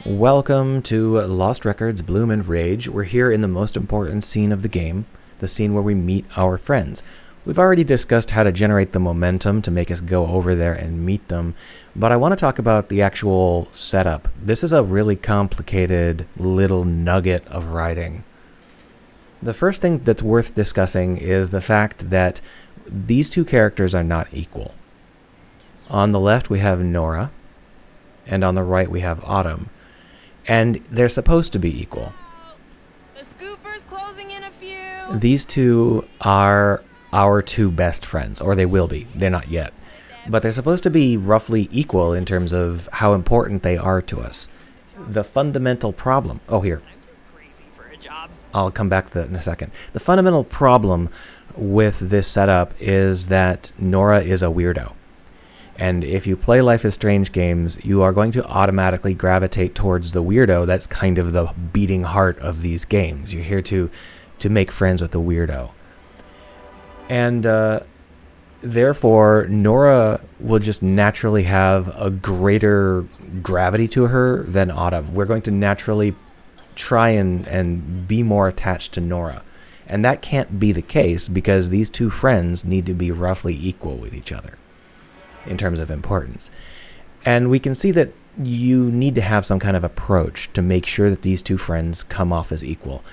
Welcome to Lost Records Bloom and Rage. We're here in the most important scene of the game, the scene where we meet our friends. We've already discussed how to generate the momentum to make us go over there and meet them, but I want to talk about the actual setup. This is a really complicated little nugget of writing. The first thing that's worth discussing is the fact that these two characters are not equal. On the left we have Nora, and on the right we have Autumn. And they're supposed to be equal. The scooper's closing in a few. These two are our two best friends, or they will be. They're not yet. But they're supposed to be roughly equal in terms of how important they are to us. The fundamental problem... Oh, here. I'm too crazy for a job. I'll come back to that in a second. The fundamental problem with this setup is that Nora is a weirdo. And if you play Life is Strange games, you are going to automatically gravitate towards the weirdo. That's kind of the beating heart of these games. You're here to make friends with the weirdo. And therefore, Nora will just naturally have a greater gravity to her than Autumn. We're going to naturally try and be more attached to Nora. And that can't be the case because these two friends need to be roughly equal with each other in terms of importance. And we can see that you need to have some kind of approach to make sure that these two friends come off as equal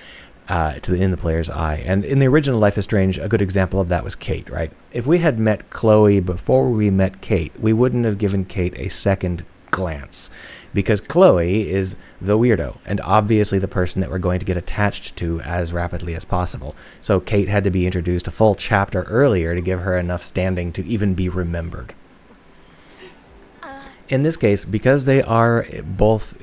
in the player's eye. And in the original Life is Strange, a good example of that was Kate, right? If we had met Chloe before we met Kate, we wouldn't have given Kate a second glance because Chloe is the weirdo and obviously the person that we're going to get attached to as rapidly as possible. So Kate had to be introduced a full chapter earlier to give her enough standing to even be remembered. In this case, because they are both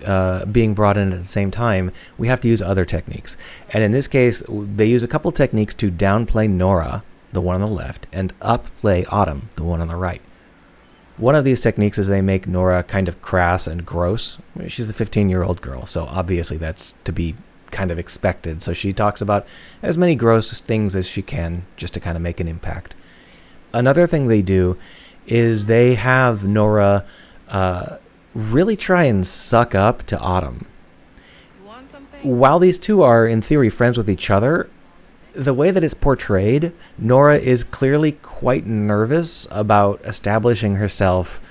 being brought in at the same time, we have to use other techniques. And in this case, they use a couple techniques to downplay Nora, the one on the left, and upplay Autumn, the one on the right. One of these techniques is they make Nora kind of crass and gross. She's a 15-year-old girl, so obviously that's to be kind of expected. So she talks about as many gross things as she can just to kind of make an impact. Another thing they do is they have Nora really try and suck up to Autumn. You want something? While these two are, in theory, friends with each other, the way that it's portrayed, Nora is clearly quite nervous about establishing herself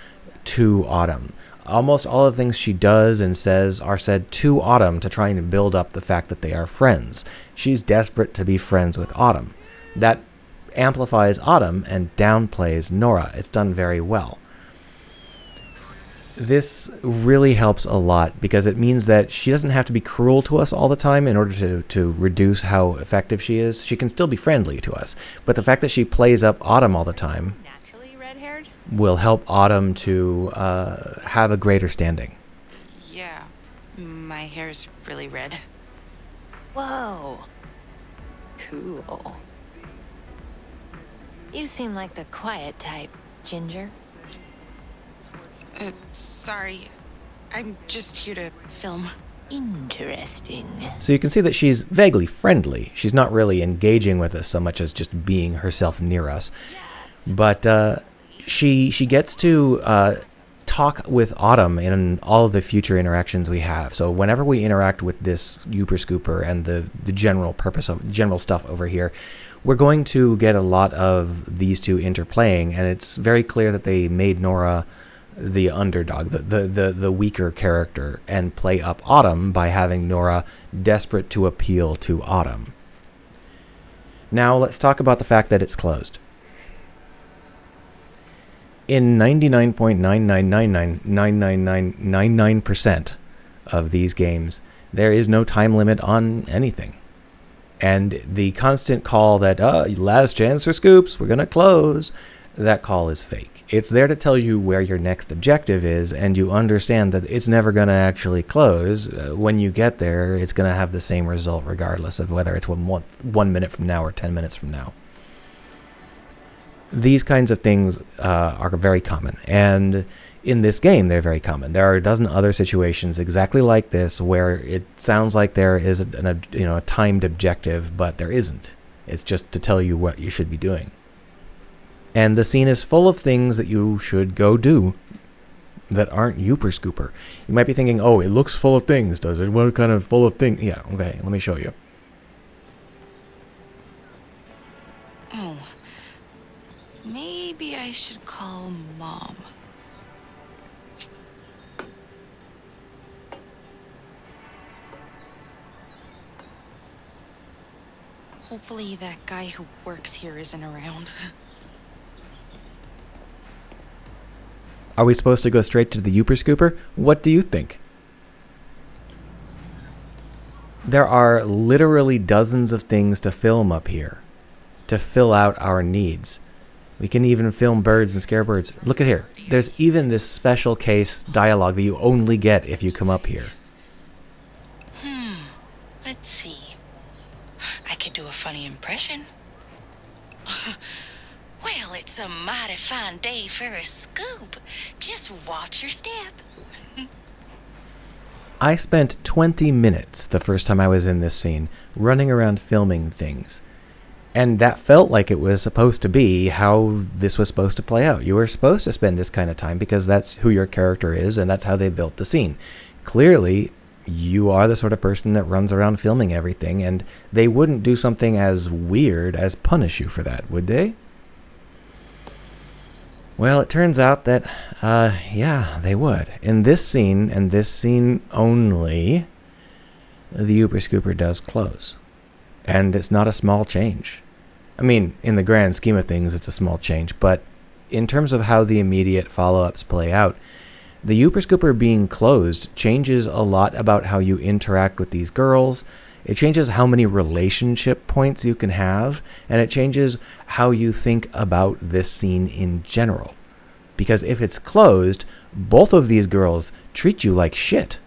to Autumn. Almost all of the things she does and says are said to Autumn to try and build up the fact that they are friends. She's desperate to be friends with Autumn. That amplifies Autumn and downplays Nora. It's done very well. This really helps a lot because it means that she doesn't have to be cruel to us all the time in order to reduce how effective she is. She can still be friendly to us. But the fact that she plays up Autumn all the time Naturally red-haired? will help Autumn to have a greater standing. Yeah, my hair's really red. Whoa. Cool. You seem like the quiet type, Ginger. Sorry. I'm just here to film. Interesting. So you can see that she's vaguely friendly. She's not really engaging with us so much as just being herself near us. Yes. But she gets to talk with Autumn in all of the future interactions we have. So whenever we interact with this Youper Scooper and the general purpose of general stuff over here, we're going to get a lot of these two interplaying, and it's very clear that they made Nora the underdog, the weaker character, and play up Autumn by having Nora desperate to appeal to Autumn. Now let's talk about the fact that it's closed. In 99.9999999% of these games, there is no time limit on anything. And the constant call that, last chance for scoops, we're going to close, that call is fake. It's there to tell you where your next objective is, and you understand that it's never going to actually close. When you get there, it's going to have the same result regardless of whether it's 1 minute from now or 10 minutes from now. These kinds of things are very common, and in this game they're very common. There are a dozen other situations exactly like this where it sounds like there is a timed objective, but there isn't. It's just to tell you what you should be doing. And the scene is full of things that you should go do. that aren't Yooper Scooper. You might be thinking, oh, it looks full of things, does it? What kind of full of things? Yeah, okay, let me show you. Oh. Maybe I should call Mom. Hopefully that guy who works here isn't around. Are we supposed to go straight to the Yooper Scooper? What do you think? There are literally dozens of things to film up here to fill out our needs. We can even film birds and scare birds. Look at here. There's even this special case dialogue that you only get if you come up here. Let's see. I could do a funny impression. Well, it's a mighty fine day for a scoop. Just watch your step. I spent 20 minutes the first time I was in this scene running around filming things. And that felt like it was supposed to be how this was supposed to play out. You were supposed to spend this kind of time because that's who your character is and that's how they built the scene. Clearly, you are the sort of person that runs around filming everything, and they wouldn't do something as weird as punish you for that, would they? Well, it turns out that, yeah, they would. In this scene, and this scene only, the Yooper Scooper does close. And it's not a small change. I mean, in the grand scheme of things, it's a small change, but in terms of how the immediate follow-ups play out, the Yooper Scooper being closed changes a lot about how you interact with these girls. It changes how many relationship points you can have, and it changes how you think about this scene in general. Because if it's closed, both of these girls treat you like shit.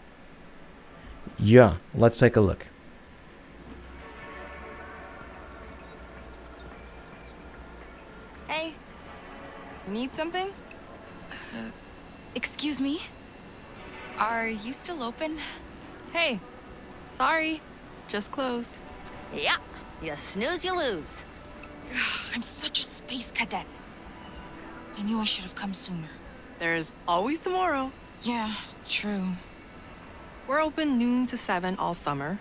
Yeah, let's take a look. Hey, need something? Excuse me? Are you still open? Hey, sorry, just closed. Yeah, you snooze, you lose. I'm such a space cadet. I knew I should have come sooner. There's always tomorrow. Yeah, true. We're open noon to 7 all summer.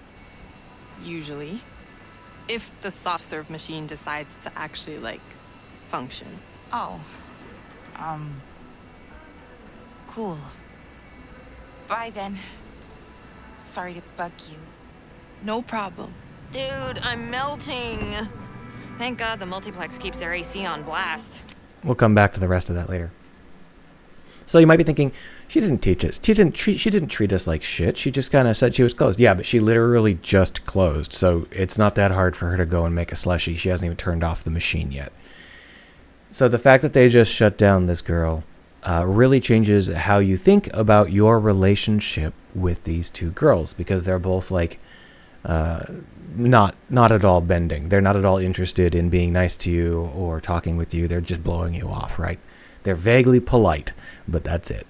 Usually. If the soft serve machine decides to actually, function. Oh. Cool. Bye then. Sorry to bug you. No problem. Dude, I'm melting. Thank God the multiplex keeps their AC on blast. We'll come back to the rest of that later. So you might be thinking, she didn't teach us. She didn't treat us like shit. She just kind of said she was closed. Yeah, but she literally just closed. So it's not that hard for her to go and make a slushie. She hasn't even turned off the machine yet. So the fact that they just shut down this girl really changes how you think about your relationship with these two girls, because they're both not at all bending. They're not at all interested in being nice to you or talking with you. They're just blowing you off, right? They're vaguely polite, but that's it.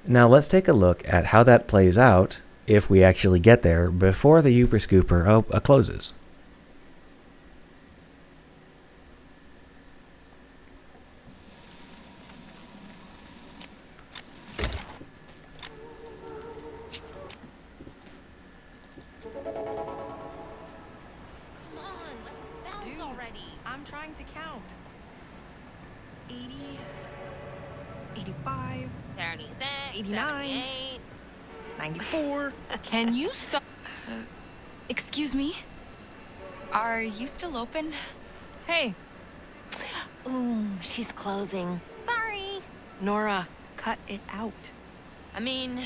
Now let's take a look at how that plays out if we actually get there before the Yooper Scooper closes. Come on, let's bounce already. I'm trying to count. 80, 85, 36, 89. 78. 94. Can you stop? Excuse me? Are you still open? Hey, Ooh, she's closing. Sorry. Nora, cut it out. I mean,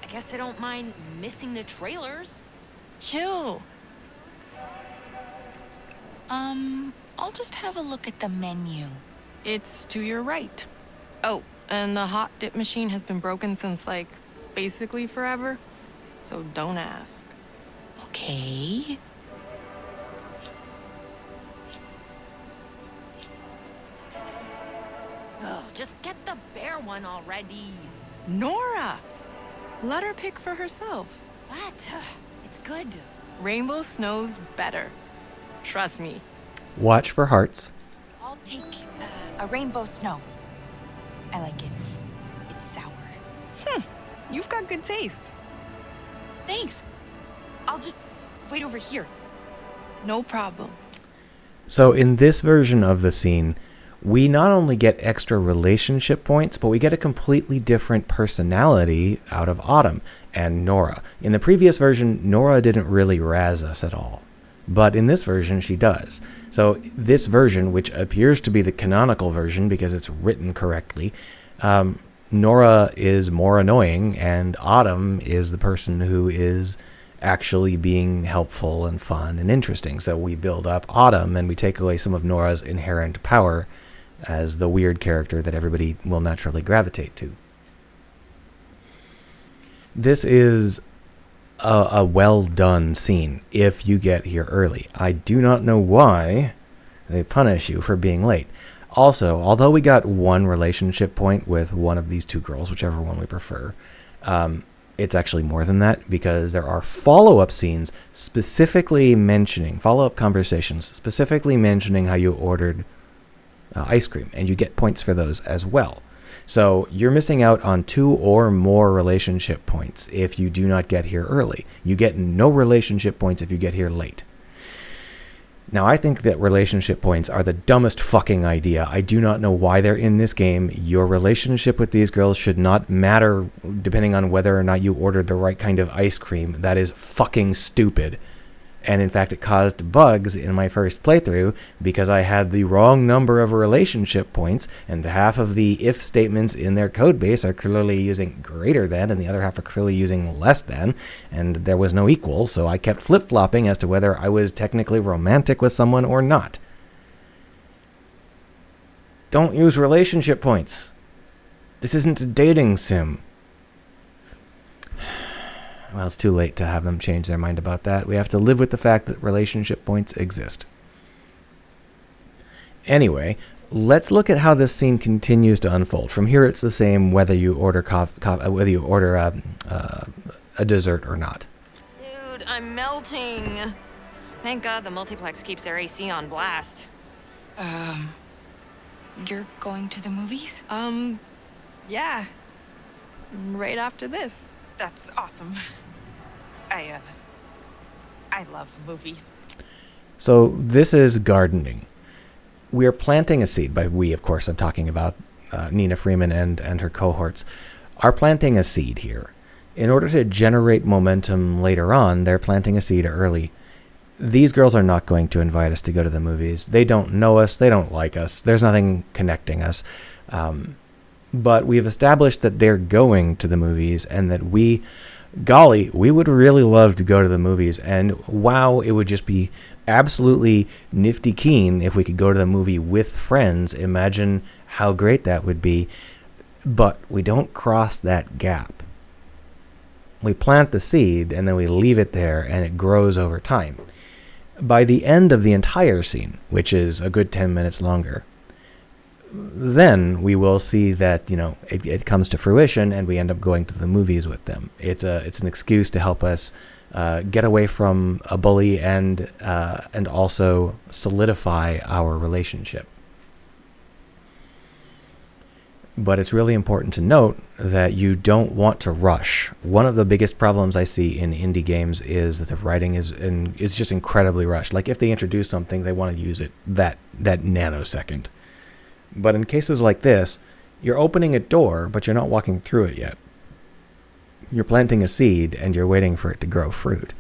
I guess I don't mind missing the trailers. Chill. I'll just have a look at the menu. It's to your right. Oh, and the hot dip machine has been broken since, basically forever. So don't ask. Okay. Oh, just get the bear one already. Nora! Let her pick for herself. What? It's good. Rainbow Snow's better. Trust me. Watch for hearts. I'll take a rainbow snow. I like it. It's sour. You've got good taste. Thanks. I'll just wait over here. No problem. So in this version of the scene, we not only get extra relationship points, but we get a completely different personality out of Autumn and Nora. In the previous version, Nora didn't really razz us at all, but in this version, she does. So this version, which appears to be the canonical version because it's written correctly, Nora is more annoying, and Autumn is the person who is actually being helpful and fun and interesting. So we build up Autumn, and we take away some of Nora's inherent power as the weird character that everybody will naturally gravitate to. This is a well-done scene if you get here early. I do not know why they punish you for being late. Also, although we got one relationship point with one of these two girls, whichever one we prefer, it's actually more than that, because there are follow-up scenes specifically mentioning, follow-up conversations specifically mentioning how you ordered ice cream, and you get points for those as well. So you're missing out on 2 or more relationship points if you do not get here early. You get no relationship points if you get here late. Now, I think that relationship points are the dumbest fucking idea. I do not know why they're in this game. Your relationship with these girls should not matter depending on whether or not you ordered the right kind of ice cream. That is fucking stupid. And in fact, it caused bugs in my first playthrough because I had the wrong number of relationship points, and half of the if statements in their code base are clearly using greater than, and the other half are clearly using less than, and there was no equal, so I kept flip-flopping as to whether I was technically romantic with someone or not. Don't use relationship points. This isn't a dating sim. Well, it's too late to have them change their mind about that. We have to live with the fact that relationship points exist. Anyway, let's look at how this scene continues to unfold. From here, it's the same whether you order a dessert or not. Dude, I'm melting. Thank God the multiplex keeps their AC on blast. You're going to the movies? Yeah. Right after this. That's awesome. I love movies. So this is gardening. We're planting a seed. By we, of course, I'm talking about Nina Freeman and her cohorts, are planting a seed here. In order to generate momentum later on, they're planting a seed early. These girls are not going to invite us to go to the movies. They don't know us. They don't like us. There's nothing connecting us. But we've established that they're going to the movies and that we would really love to go to the movies. And wow, it would just be absolutely nifty keen if we could go to the movie with friends. Imagine how great that would be. But we don't cross that gap. We plant the seed and then we leave it there and it grows over time. By the end of the entire scene, which is a good 10 minutes longer, then we will see that, it comes to fruition and we end up going to the movies with them. It's an excuse to help us get away from a bully and also solidify our relationship. But it's really important to note that you don't want to rush. One of the biggest problems I see in indie games is that the writing is just incredibly rushed. Like if they introduce something, they want to use it that nanosecond. But in cases like this, you're opening a door, but you're not walking through it yet. You're planting a seed, and you're waiting for it to grow fruit.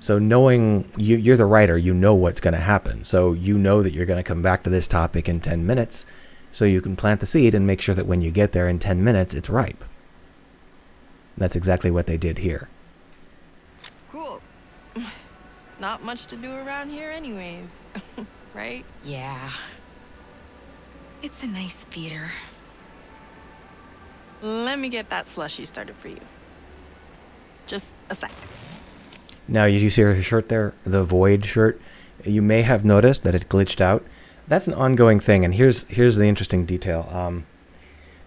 So knowing you're the writer, you know what's going to happen. So you know that you're going to come back to this topic in 10 minutes, so you can plant the seed and make sure that when you get there in 10 minutes, it's ripe. That's exactly what they did here. Cool. Not much to do around here anyways. Right? Yeah. It's a nice theater. Let me get that slushie started for you. Just a sec. Now, did you see her shirt there? The Void shirt? You may have noticed that it glitched out. That's an ongoing thing, and here's the interesting detail.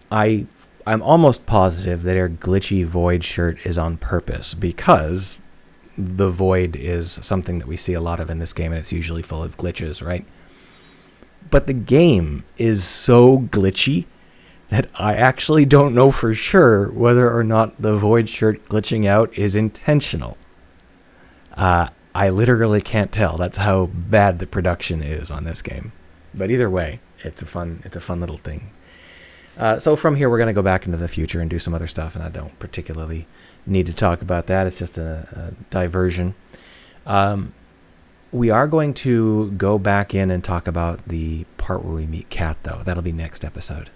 I'm almost positive that her glitchy Void shirt is on purpose, because the Void is something that we see a lot of in this game, and it's usually full of glitches, right? But the game is so glitchy that I actually don't know for sure whether or not the void shirt glitching out is intentional. I literally can't tell. That's how bad the production is on this game. But either way, it's a fun little thing. So from here, we're going to go back into the future and do some other stuff, and I don't particularly need to talk about that. It's just a diversion. We are going to go back in and talk about the part where we meet Kat, though. That'll be next episode.